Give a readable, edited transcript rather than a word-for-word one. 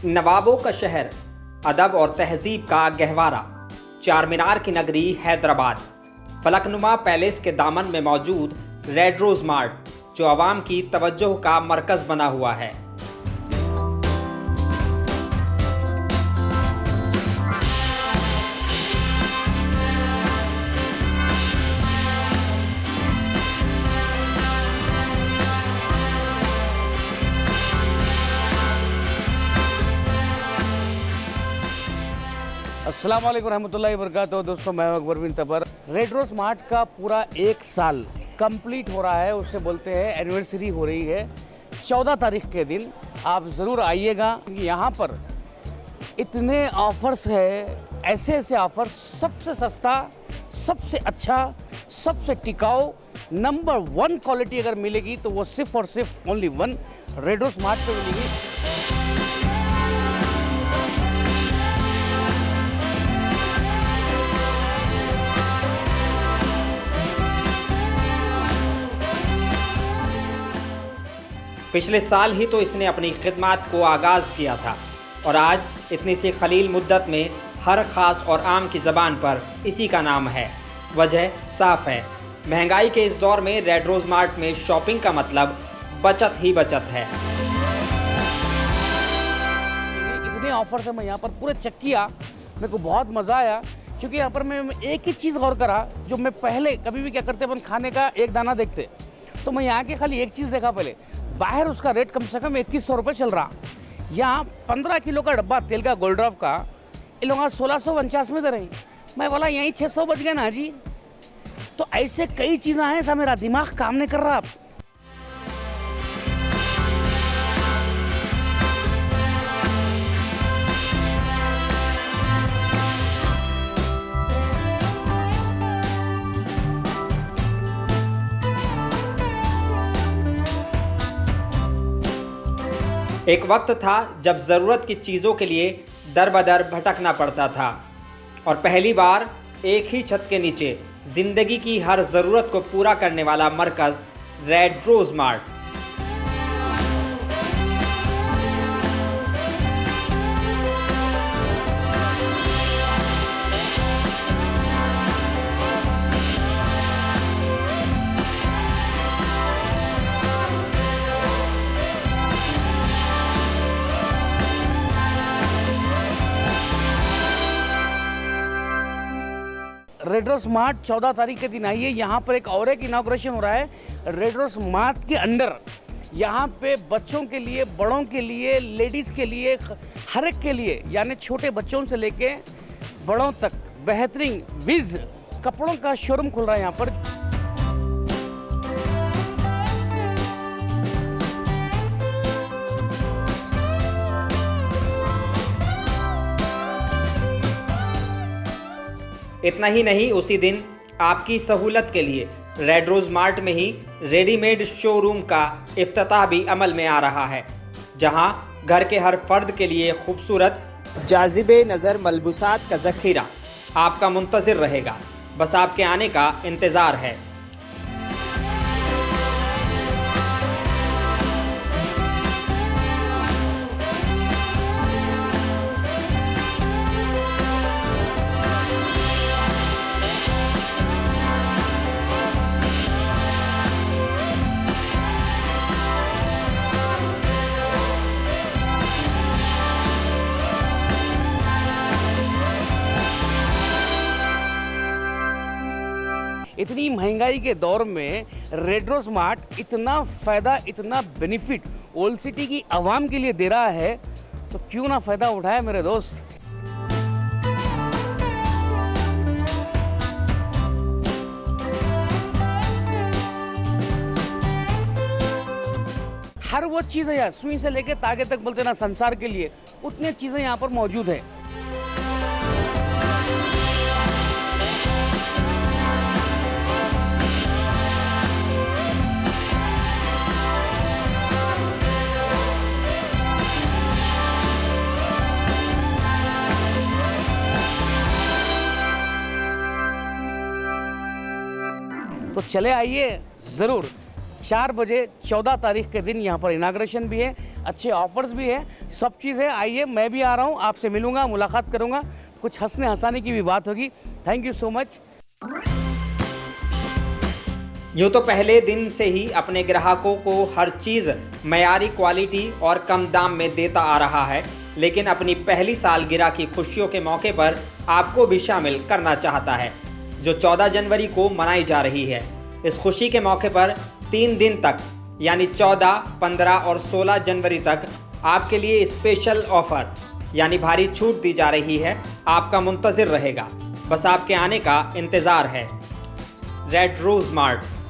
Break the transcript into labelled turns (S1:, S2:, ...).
S1: नवाबों का शहर, अदब और तहजीब का गहवारा, चार मीनार की नगरी हैदराबाद, फलकनुमा पैलेस के दामन में मौजूद रेड रोज मार्ट, जो आवाम की तवज्जो का मरकज़ बना हुआ है।
S2: अस्सलाम वालेकुम रहमतुल्लाहि व बरकातहू। दोस्तों, मैं अकबर बिन तबर। रेड रोज मार्ट का पूरा 1 साल कंप्लीट हो रहा है, उससे बोलते हैं एनिवर्सरी हो रही है। 14 तारीख के दिन आप ज़रूर आइएगा। यहाँ पर इतने ऑफ़र्स है, ऐसे ऐसे ऑफ़र्स, सबसे सस्ता, सबसे अच्छा, सबसे टिकाऊ, नंबर 1 क्वालिटी अगर मिलेगी तो वो सिर्फ और सिर्फ ओनली 1 रेड रोज मार्ट पे मिलेगी।
S1: पिछले साल ही तो इसने अपनी खिदमत को आगाज़ किया था और आज इतनी सी खलील मुद्दत में हर ख़ास और आम की ज़बान पर इसी का नाम है। वजह साफ़ है, महंगाई के इस दौर में रेड रोज मार्ट में शॉपिंग का मतलब बचत ही बचत है।
S2: इतने ऑफर्स है, मैं यहाँ पर पूरे चेक किया, मेरे को बहुत मज़ा आया। क्योंकि यहाँ पर मैं एक ही चीज़ गौर करा, जो मैं पहले कभी भी क्या करते अपन खाने का एक दाना देखते, तो मैं यहाँ के खाली एक चीज़ देखा पहले, बाहर उसका रेट कम से कम 2100 रुपये चल रहा। यहाँ 15 किलो का डब्बा तेल का गोल्ड का इन लोग 1649 में दे रहे हैं। मैं बोला यहीं 600 बच गया ना जी। तो ऐसे कई चीज़ें हैं, ऐसा मेरा दिमाग काम नहीं कर रहा अब।
S1: एक वक्त था जब ज़रूरत की चीज़ों के लिए दर बदर भटकना पड़ता था और पहली बार एक ही छत के नीचे ज़िंदगी की हर ज़रूरत को पूरा करने वाला मरकज़ red rose mart.
S2: Red rose mart 14 तारीख के दिन आइए। यहाँ पर एक और एक इनॉग्रेशन हो रहा है रेड रोज मार्ट के अंदर। यहाँ पे बच्चों के लिए, बड़ों के लिए, लेडीज़ के लिए, हर एक के लिए, यानी छोटे बच्चों से लेके बड़ों तक बेहतरीन विज कपड़ों का शोरूम खुल रहा है यहाँ पर।
S1: इतना ही नहीं, उसी दिन आपकी सहूलत के लिए रेड रोज मार्ट में ही रेडीमेड शोरूम का इफ्तिताह भी अमल में आ रहा है, जहां घर के हर फर्द के लिए खूबसूरत जाज़िबे नज़र मलबूसात का ज़ख़ीरा आपका मुंतज़िर रहेगा। बस आपके आने का इंतज़ार है।
S2: इतनी महंगाई के दौर में रेड रोज मार्ट इतना फ़ायदा, इतना बेनिफिट ओल्ड सिटी की आवाम के लिए दे रहा है, तो क्यों ना फ़ायदा उठाए मेरे दोस्त। हर वो चीज़ है यार, सुई से लेके तागे तक बोलते ना संसार के लिए, उतनी चीज़ें यहाँ पर मौजूद है। तो चले आइए ज़रूर। 4 बजे 14 तारीख के दिन यहाँ पर इनाग्रेशन भी है, अच्छे ऑफर्स भी है, सब चीज़ है। आइए, मैं भी आ रहा हूँ, आपसे मिलूंगा, मुलाकात करूँगा, कुछ हंसने हंसाने की भी बात होगी। Thank you so much.
S1: यूँ तो पहले दिन से ही अपने ग्राहकों को हर चीज़ मयारी क्वालिटी और कम दाम में देता आ रहा है, लेकिन अपनी पहली सालगिरह की खुशियों के मौके पर आपको भी शामिल करना चाहता है, जो 14 जनवरी को मनाई जा रही है। इस खुशी के मौके पर 3 दिन तक यानी 14, 15 और 16 जनवरी तक आपके लिए स्पेशल ऑफर यानी भारी छूट दी जा रही है। आपका मुंतज़िर रहेगा, बस आपके आने का इंतज़ार है। Red Rose mart.